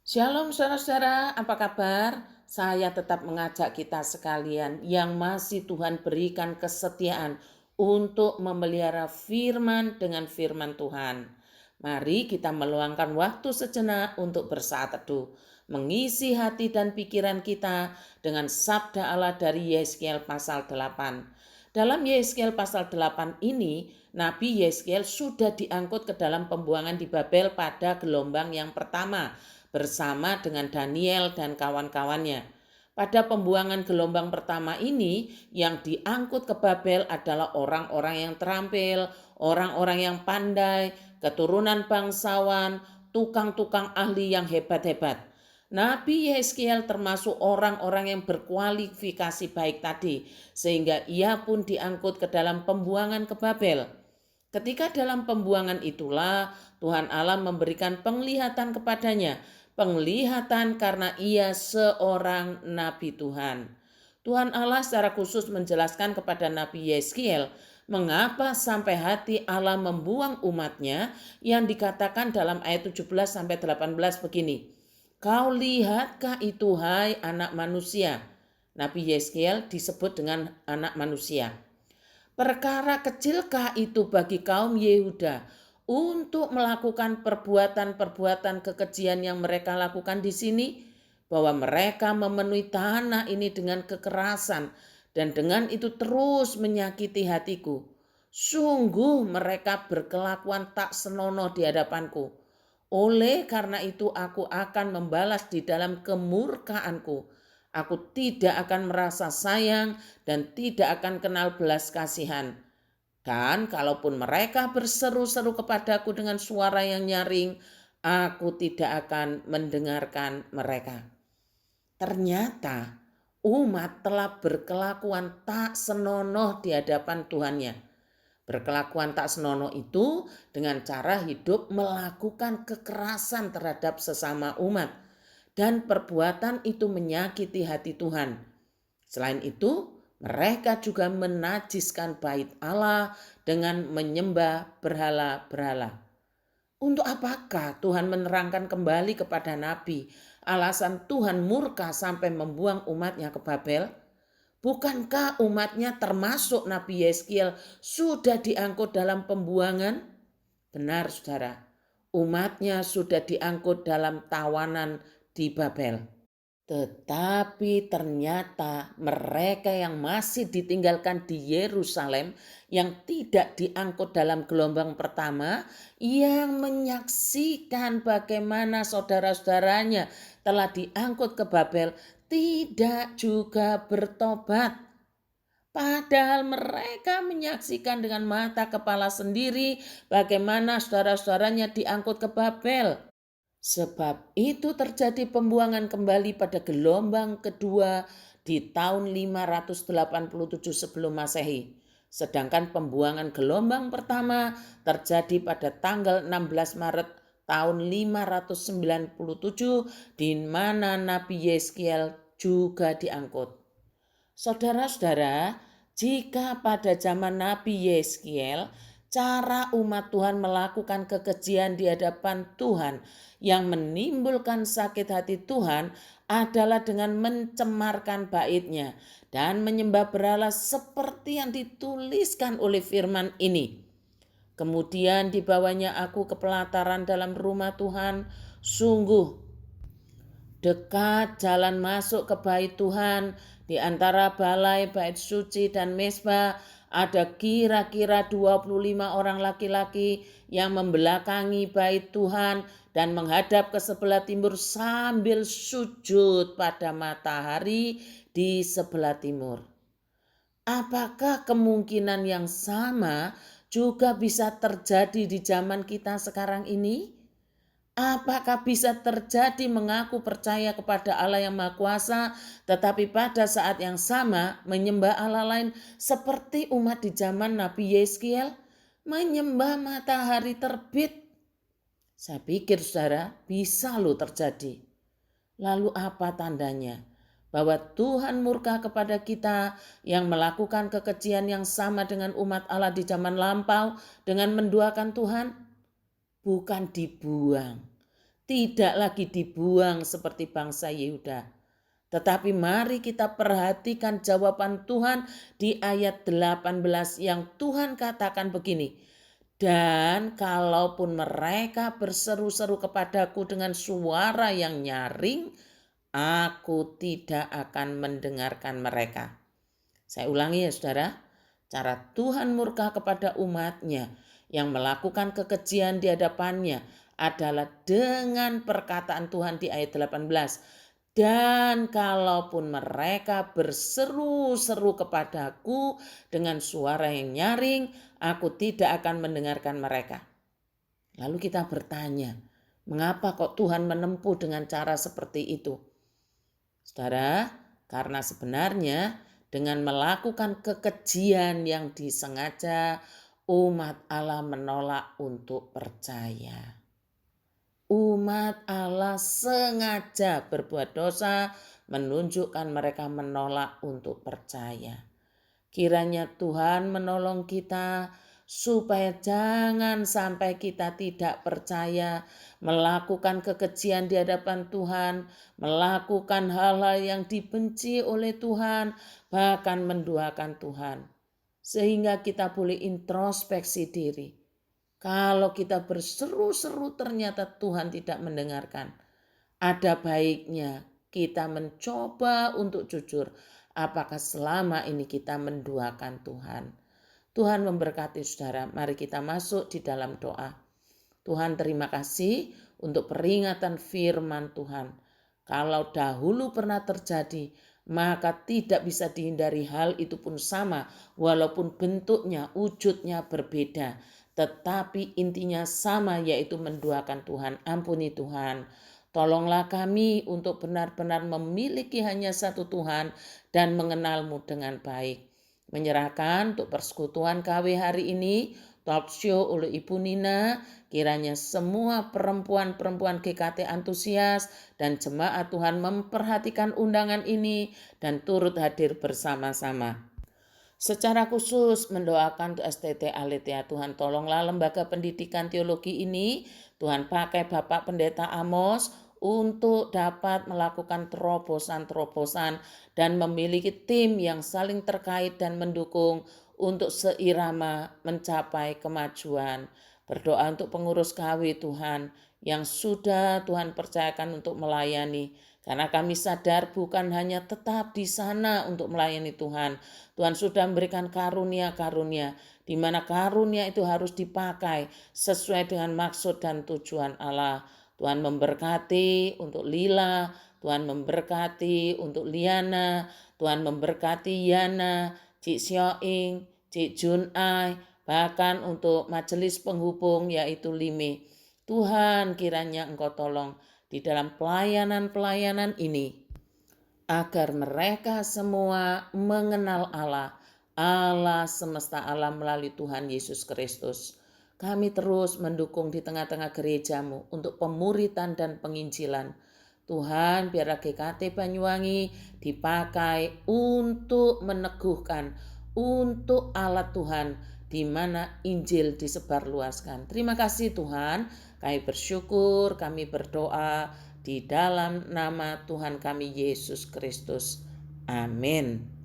Shalom saudara-saudara, apa kabar? Saya tetap mengajak kita sekalian yang masih Tuhan berikan kesetiaan untuk memelihara firman dengan firman Tuhan. Mari kita meluangkan waktu sejenak untuk bersaat teduh, mengisi hati dan pikiran kita dengan sabda Allah dari Yesaya pasal 8. Dalam Yesaya pasal 8 ini, Nabi Yesaya sudah diangkut ke dalam pembuangan di Babel pada gelombang yang pertama bersama dengan Daniel dan kawan-kawannya. Pada pembuangan gelombang pertama ini, yang diangkut ke Babel adalah orang-orang yang terampil, orang-orang yang pandai, keturunan bangsawan, tukang-tukang ahli yang hebat-hebat. Nabi Yeskiel termasuk orang-orang yang berkualifikasi baik tadi, sehingga ia pun diangkut ke dalam pembuangan ke Babel. Ketika dalam pembuangan itulah Tuhan Allah memberikan penglihatan kepadanya, penglihatan karena ia seorang nabi Tuhan. Tuhan Allah secara khusus menjelaskan kepada Nabi Yeskiel mengapa sampai hati Allah membuang umatnya yang dikatakan dalam ayat 17 sampai 18 begini. Kau lihatkah itu hai anak manusia? Nabi Yeskiel disebut dengan anak manusia. Perkara kecilkah itu bagi kaum Yehuda untuk melakukan perbuatan-perbuatan kekejian yang mereka lakukan di sini? Bahwa mereka memenuhi tanah ini dengan kekerasan dan dengan itu terus menyakiti hatiku. Sungguh mereka berkelakuan tak senonoh di hadapanku. Oleh karena itu aku akan membalas di dalam kemurkaanku. Aku tidak akan merasa sayang dan tidak akan kenal belas kasihan. Dan kalaupun mereka berseru-seru kepadaku dengan suara yang nyaring, aku tidak akan mendengarkan mereka. Ternyata umat telah berkelakuan tak senonoh di hadapan Tuhannya. Berkelakuan tak senonoh itu dengan cara hidup melakukan kekerasan terhadap sesama umat. Dan perbuatan itu menyakiti hati Tuhan. Selain itu, mereka juga menajiskan bait Allah dengan menyembah berhala-berhala. Untuk apakah Tuhan menerangkan kembali kepada Nabi alasan Tuhan murka sampai membuang umatnya ke Babel? Bukankah umatnya termasuk Nabi Yeskiel sudah diangkut dalam pembuangan? Benar saudara, umatnya sudah diangkut dalam tawanan di Babel. Tetapi ternyata mereka yang masih ditinggalkan di Yerusalem, yang tidak diangkut dalam gelombang pertama, yang menyaksikan bagaimana saudara-saudaranya telah diangkut ke Babel, tidak juga bertobat. Padahal mereka menyaksikan dengan mata kepala sendiri bagaimana saudara-saudaranya diangkut ke Babel. Sebab itu terjadi pembuangan kembali pada gelombang kedua di tahun 587 sebelum Masehi. Sedangkan pembuangan gelombang pertama terjadi pada tanggal 16 Maret tahun 597 di mana Nabi Yeskiel juga diangkut. Saudara-saudara, jika pada zaman Nabi Yeskiel cara umat Tuhan melakukan kekejian di hadapan Tuhan yang menimbulkan sakit hati Tuhan adalah dengan mencemarkan baitnya dan menyembah berhala seperti yang dituliskan oleh firman ini. Kemudian dibawanya aku ke pelataran dalam rumah Tuhan, sungguh dekat jalan masuk ke bait Tuhan, di antara balai bait suci dan mesbah ada kira-kira 25 orang laki-laki yang membelakangi bait Tuhan dan menghadap ke sebelah timur sambil sujud pada matahari di sebelah timur. Apakah kemungkinan yang sama juga bisa terjadi di zaman kita sekarang ini? Apakah bisa terjadi mengaku percaya kepada Allah yang Maha Kuasa, tetapi pada saat yang sama menyembah Allah lain seperti umat di zaman Nabi Yeskiel, menyembah matahari terbit? Saya pikir saudara bisa loh terjadi. Lalu apa tandanya? Bahwa Tuhan murka kepada kita yang melakukan kekejian yang sama dengan umat Allah di zaman lampau dengan menduakan Tuhan? Bukan dibuang, tidak lagi dibuang seperti bangsa Yehuda. Tetapi mari kita perhatikan jawaban Tuhan di ayat 18 yang Tuhan katakan begini. Dan kalaupun mereka berseru-seru kepadaku dengan suara yang nyaring, aku tidak akan mendengarkan mereka. Saya ulangi ya saudara, cara Tuhan murka kepada umatnya yang melakukan kekejian di hadapannya adalah dengan perkataan Tuhan di ayat 18. Dan kalaupun mereka berseru-seru kepadaku dengan suara yang nyaring, aku tidak akan mendengarkan mereka. Lalu kita bertanya, mengapa kok Tuhan menempuh dengan cara seperti itu? Saudara, karena sebenarnya dengan melakukan kekejian yang disengaja, umat Allah menolak untuk percaya. Umat Allah sengaja berbuat dosa, menunjukkan mereka menolak untuk percaya. Kiranya Tuhan menolong kita supaya jangan sampai kita tidak percaya, melakukan kekejian di hadapan Tuhan, melakukan hal-hal yang dibenci oleh Tuhan, bahkan menduakan Tuhan. Sehingga kita boleh introspeksi diri. Kalau kita berseru-seru ternyata Tuhan tidak mendengarkan. Ada baiknya kita mencoba untuk jujur. Apakah selama ini kita menduakan Tuhan? Tuhan memberkati saudara. Mari kita masuk di dalam doa. Tuhan, terima kasih untuk peringatan firman Tuhan. Kalau dahulu pernah terjadi, maka tidak bisa dihindari, hal itu pun sama walaupun bentuknya, wujudnya berbeda. Tetapi intinya sama, yaitu menduakan Tuhan. Ampuni Tuhan. Tolonglah kami untuk benar-benar memiliki hanya satu Tuhan dan mengenal-Mu dengan baik. Menyerahkan untuk persekutuan KW hari ini, talk show oleh Ibu Nina, kiranya semua perempuan-perempuan GKT antusias dan jemaat Tuhan memperhatikan undangan ini dan turut hadir bersama-sama. Secara khusus mendoakan untuk STT Aletheia. Tuhan tolonglah lembaga pendidikan teologi ini. Tuhan pakai Bapak Pendeta Amos untuk dapat melakukan terobosan-terobosan dan memiliki tim yang saling terkait dan mendukung untuk seirama mencapai kemajuan. Berdoa untuk pengurus KW Tuhan yang sudah Tuhan percayakan untuk melayani. Karena kami sadar bukan hanya tetap di sana untuk melayani Tuhan. Tuhan sudah memberikan karunia-karunia, di mana karunia itu harus dipakai sesuai dengan maksud dan tujuan Allah. Tuhan memberkati untuk Lila, Tuhan memberkati untuk Liana, Tuhan memberkati Yana, Cik Sioing, Cik Jun Ai, bahkan untuk majelis penghubung yaitu Lime. Tuhan kiranya Engkau tolong di dalam pelayanan-pelayanan ini, agar mereka semua mengenal Allah, Allah semesta alam melalui Tuhan Yesus Kristus. Kami terus mendukung di tengah-tengah gereja-Mu untuk pemuritan dan penginjilan. Tuhan, biarlah GKT Banyuwangi dipakai untuk meneguhkan, untuk alat Tuhan, di mana Injil disebarluaskan. Terima kasih Tuhan, kami bersyukur, kami berdoa di dalam nama Tuhan kami Yesus Kristus. Amin.